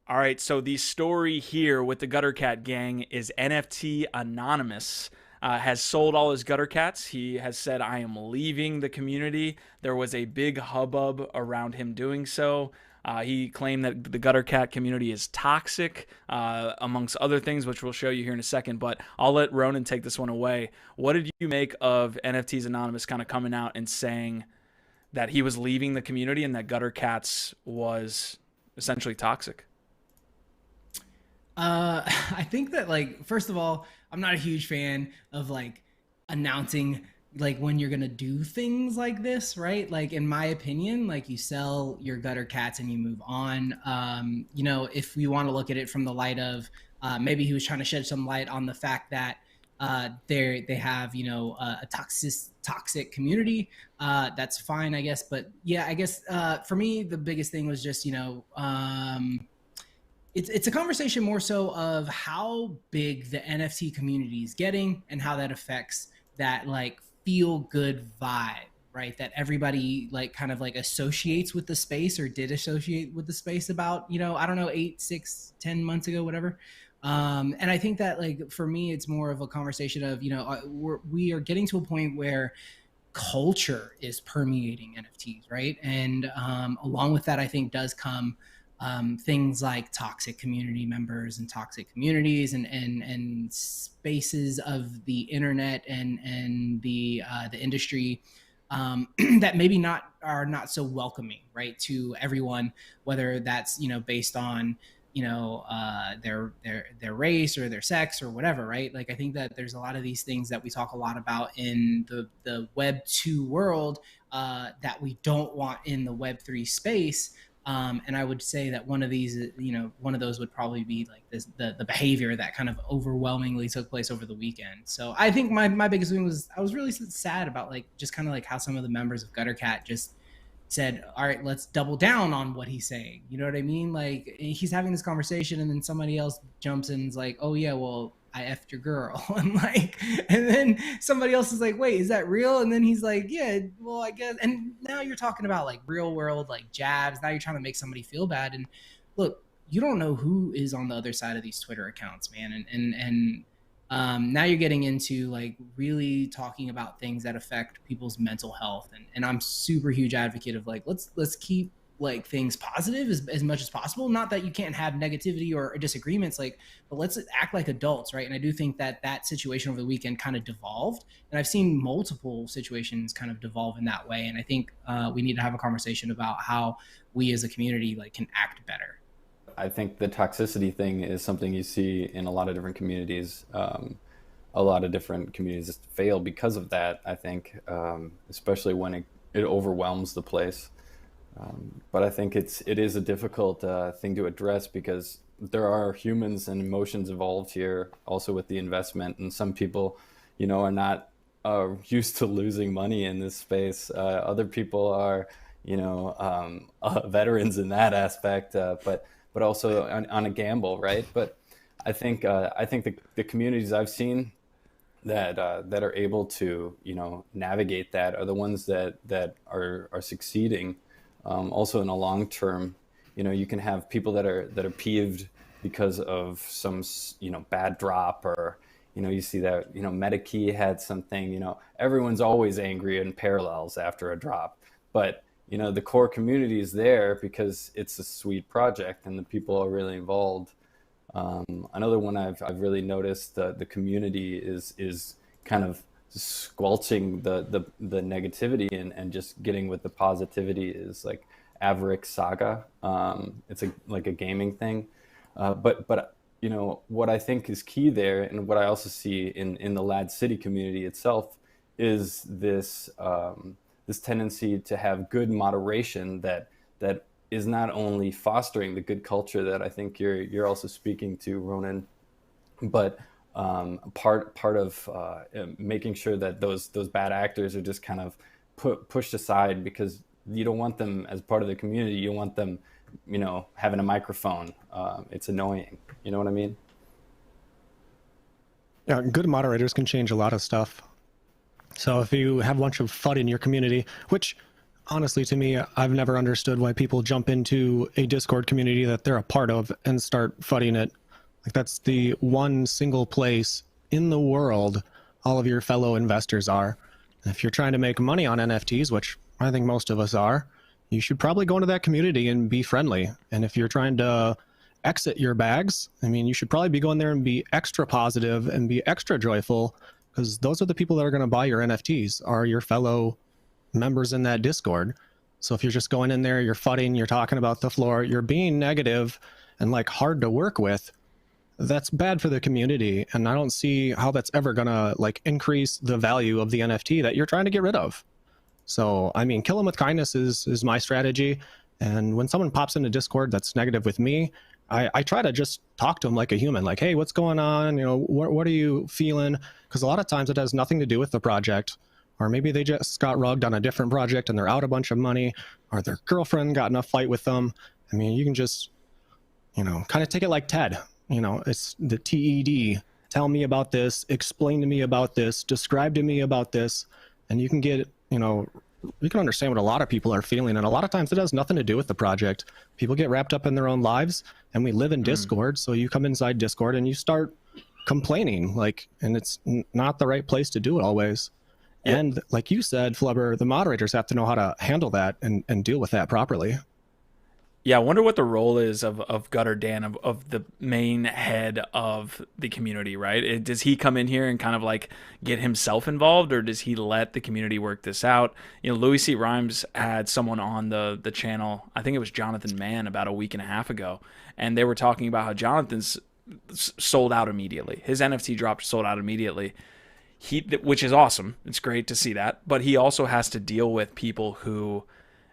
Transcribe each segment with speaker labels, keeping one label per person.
Speaker 1: All right, so the story here with the Gutter Cat gang is NFT Anonymous has sold all his Gutter Cats. He has said, I am leaving the community. There was a big hubbub around him doing so. He claimed that the Gutter Cat community is toxic, amongst other things, which we'll show you here in a second. But I'll let Ronan take this one away. What did you make of NFTs Anonymous kind of coming out and saying that he was leaving the community and that Gutter Cats was essentially toxic?
Speaker 2: I think that, like, first of all, I'm not a huge fan of like announcing like when you're gonna do things like this, right? Like in my opinion, like you sell your gutter cats and you move on. If we want to look at it from the light of maybe he was trying to shed some light on the fact that they have a toxic community. That's fine, I guess. But yeah, I guess for me the biggest thing was just it's a conversation more so of how big the NFT community is getting and how that affects that like feel good vibe, right? That everybody like kind of like associates with the space or did associate with the space about, I don't know, 8, 6, 10 months ago, whatever. And I think that like for me, it's more of a conversation of, we are getting to a point where culture is permeating NFTs, right? And along with that, I think does come things like toxic community members and toxic communities and spaces of the internet and the industry that maybe not so welcoming, right, to everyone, whether that's based on their race or their sex or whatever, right? Like I think that there's a lot of these things that we talk a lot about in the Web 2 world that we don't want in the Web 3 space. And I would say that one of these, one of those would probably be like the behavior that kind of overwhelmingly took place over the weekend. So I think my biggest thing was I was really sad about like just kind of like how some of the members of Gutter Cat just said, all right, let's double down on what he's saying. You know what I mean? Like he's having this conversation and then somebody else jumps in and is like, oh yeah, well, I effed your girl. And then somebody else is like, wait, is that real? And then he's like, yeah, well, I guess. And now you're talking about like real world, like jabs. Now you're trying to make somebody feel bad. And look, you don't know who is on the other side of these Twitter accounts, man. And now you're getting into like really talking about things that affect people's mental health. And I'm super huge advocate of like, let's keep like things positive as much as possible. Not that you can't have negativity or disagreements, like, but let's act like adults, right? And I do think that situation over the weekend kind of devolved, and I've seen multiple situations kind of devolve in that way. And I think we need to have a conversation about how we as a community like can act better.
Speaker 3: I think the toxicity thing is something you see in a lot of different communities. A lot of different communities fail because of that, I think, especially when it overwhelms the place. But I think it is a difficult thing to address because there are humans and emotions involved here, also with the investment. And some people, are not used to losing money in this space. Other people are, veterans in that aspect, but also on a gamble, right? But I think the communities I've seen that are able to navigate that are the ones that are succeeding. Also in a long term, you can have people that are peeved because of some bad drop, or you see that MetaKey had something. Everyone's always angry in parallels after a drop, but the core community is there because it's a sweet project and the people are really involved. Another one I've really noticed, the community is kind of squelching the negativity and just getting with the positivity is like Averick Saga. It's like a gaming thing, but what I think is key there, and what I also see in the LADZ City community itself, is this tendency to have good moderation that is not only fostering the good culture that I think you're also speaking to, Ronan, but part of making sure that those bad actors are just kind of pushed aside, because you don't want them as part of the community. You want them, having a microphone. It's annoying. You know what I mean?
Speaker 4: Yeah, good moderators can change a lot of stuff. So if you have a bunch of FUD in your community, which honestly, to me, I've never understood why people jump into a Discord community that they're a part of and start flooding it. Like, that's the one single place in the world all of your fellow investors are. And if you're trying to make money on NFTs, which I think most of us are, you should probably go into that community and be friendly. And if you're trying to exit your bags, I mean, you should probably be going there and be extra positive and be extra joyful, because those are the people that are going to buy your NFTs, are your fellow members in that Discord. So if you're just going in there, you're fudding, you're talking about the floor, you're being negative and like hard to work with, that's bad for the community. And I don't see how that's ever gonna like increase the value of the NFT that you're trying to get rid of. So I mean, kill them with kindness is my strategy. And when someone pops into Discord that's negative with me, I try to just talk to them like a human, like, hey, what's going on? You know, what are you feeling? Because a lot of times it has nothing to do with the project. Or maybe they just got rugged on a different project and they're out a bunch of money, or their girlfriend got in a fight with them. I mean, you can just, you know, kind of take it like TED. You know, it's the TED. Tell me about this, explain to me about this, describe to me about this. And you can get, you know, you can understand what a lot of people are feeling. And a lot of times it has nothing to do with the project. People get wrapped up in their own lives, and we live in Discord. So you come inside Discord and you start complaining, like, and it's not the right place to do it always. Yep. And like you said, Flubber, the moderators have to know how to handle that and deal with that properly.
Speaker 1: Yeah, I wonder what the role is of Gutter Dan, of the main head of the community, right? Does he come in here and kind of like get himself involved, or does he let the community work this out? You know, Louis C. Rhymes had someone on the channel, I think it was Jonathan Mann, about a week and a half ago, and they were talking about how Jonathan's sold out immediately. His NFT dropped, sold out immediately. Which is awesome. It's great to see that. But he also has to deal with people who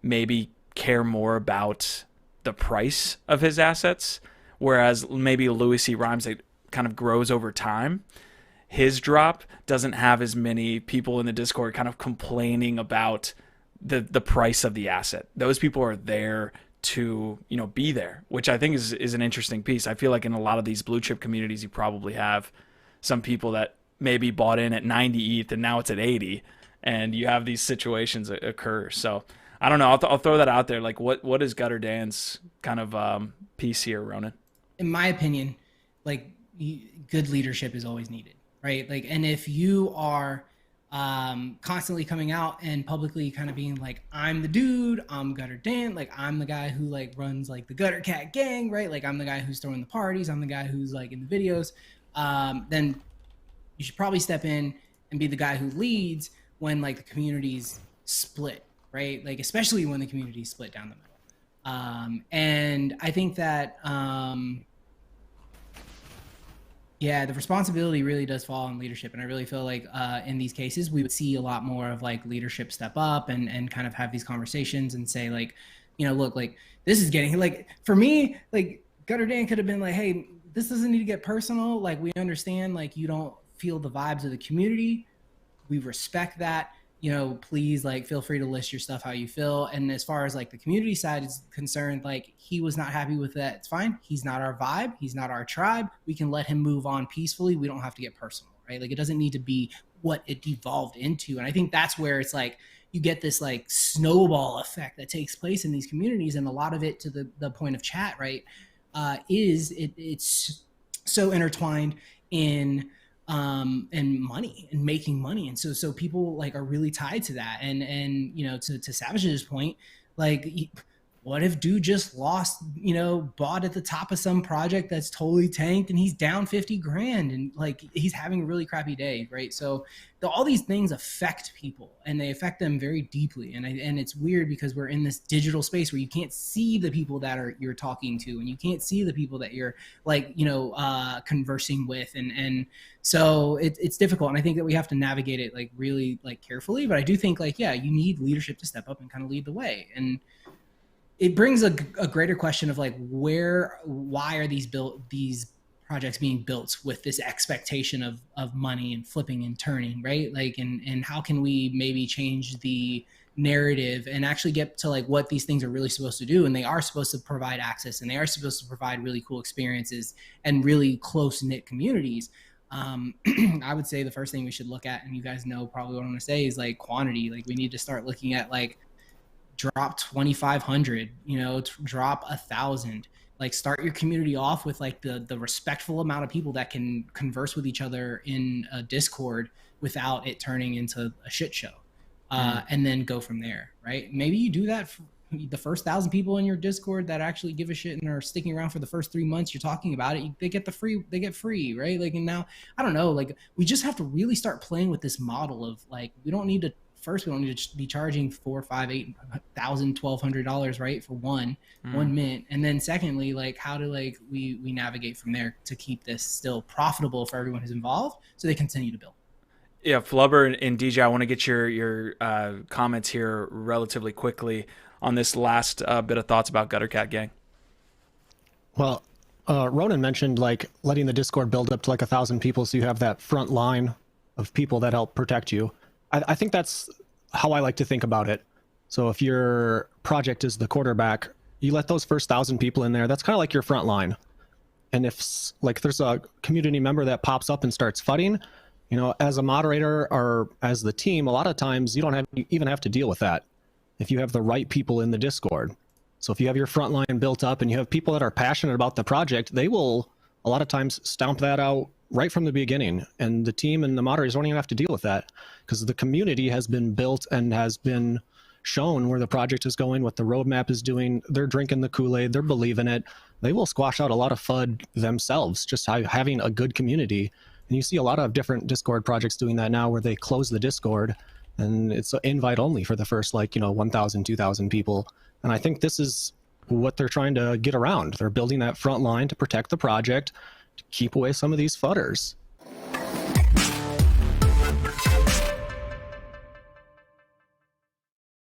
Speaker 1: maybe care more about the price of his assets, whereas maybe Louis C. Rhymes, it kind of grows over time. His drop doesn't have as many people in the Discord kind of complaining about the price of the asset. Those people are there to, you know, be there, which I think is an interesting piece. I feel like in a lot of these blue chip communities, you probably have some people that maybe bought in at 90 ETH and now it's at 80, and you have these situations occur. So I don't know. I'll throw that out there. Like, what is Gutter Dan's kind of piece here, Ronan?
Speaker 2: In my opinion, like, good leadership is always needed, right? Like, and if you are constantly coming out and publicly kind of being like, I'm the dude, I'm Gutter Dan, like I'm the guy who like runs like the Gutter Cat gang, right? Like I'm the guy who's throwing the parties, I'm the guy who's like in the videos, then you should probably step in and be the guy who leads when like the community's split, right? Like especially when the community's split down the middle. And I think that yeah, the responsibility really does fall on leadership. And I really feel like in these cases, we would see a lot more of like leadership step up and kind of have these conversations and say like, you know, look, like this is getting like, for me, like Gutter Dan could have been like, hey, this doesn't need to get personal. Like we understand, like you don't feel the vibes of the community. We respect that. You know, please like feel free to list your stuff how you feel. And as far as like the community side is concerned, like he was not happy with that. It's fine. He's not our vibe. He's not our tribe. We can let him move on peacefully. We don't have to get personal, right? Like it doesn't need to be what it devolved into. And I think that's where it's like you get this like snowball effect that takes place in these communities. And a lot of it, to the point of chat, right, it's so intertwined in and money and making money. And so people like are really tied to that. And, you know, to Savage's point, like what if dude just lost, you know, bought at the top of some project that's totally tanked and he's down 50 grand and like he's having a really crappy day. Right. So all these things affect people and they affect them very deeply. And it's weird because we're in this digital space where you can't see the people that you're talking to and you can't see the people that you're like, you know, conversing with. And so it's difficult. And I think that we have to navigate it like really like carefully, but I do think like, yeah, you need leadership to step up and kind of lead the way. And it brings a greater question of like why are these projects being built with this expectation of money and flipping and turning, right? Like, and how can we maybe change the narrative and actually get to like what these things are really supposed to do? And they are supposed to provide access and they are supposed to provide really cool experiences and really close knit communities. I would say the first thing we should look at, and you guys know probably what I'm going to say, is like quantity. Like we need to start looking at like drop 2,500, you know, drop 1,000. Like start your community off with like the respectful amount of people that can converse with each other in a Discord without it turning into a shit show. And then go from there, right? Maybe you do that for the first 1,000 people in your Discord that actually give a shit and are sticking around for the first 3 months you're talking about it. They get free, right? Like, and now, I don't know, like we just have to really start playing with this model of like, we don't need to be charging $4, $5, $8,000, $1,200, right? For one mint. And then secondly, like how do like we navigate from there to keep this still profitable for everyone who's involved so they continue to build.
Speaker 1: Yeah, Flubber and DJ, I want to get your comments here relatively quickly on this last bit of thoughts about Guttercat Gang.
Speaker 4: Well, Ronan mentioned like letting the Discord build up to like 1,000 people so you have that front line of people that help protect you. I think that's how I like to think about it. So if your project is the quarterback, you let those first 1,000 people in there. That's kind of like your front line. And if like there's a community member that pops up and starts FUDing, you know, as a moderator or as the team, a lot of times you don't even have to deal with that if you have the right people in the Discord. So if you have your front line built up and you have people that are passionate about the project, they will a lot of times stomp that out right from the beginning. And the team and the moderators don't even have to deal with that because the community has been built and has been shown where the project is going, what the roadmap is doing. They're drinking the Kool-Aid, they're believing it. They will squash out a lot of FUD themselves, just having a good community. And you see a lot of different Discord projects doing that now where they close the Discord and it's invite only for the first 1,000, 2,000 people. And I think this is what they're trying to get around. They're building that front line to protect the project, to keep away some of these FUDders.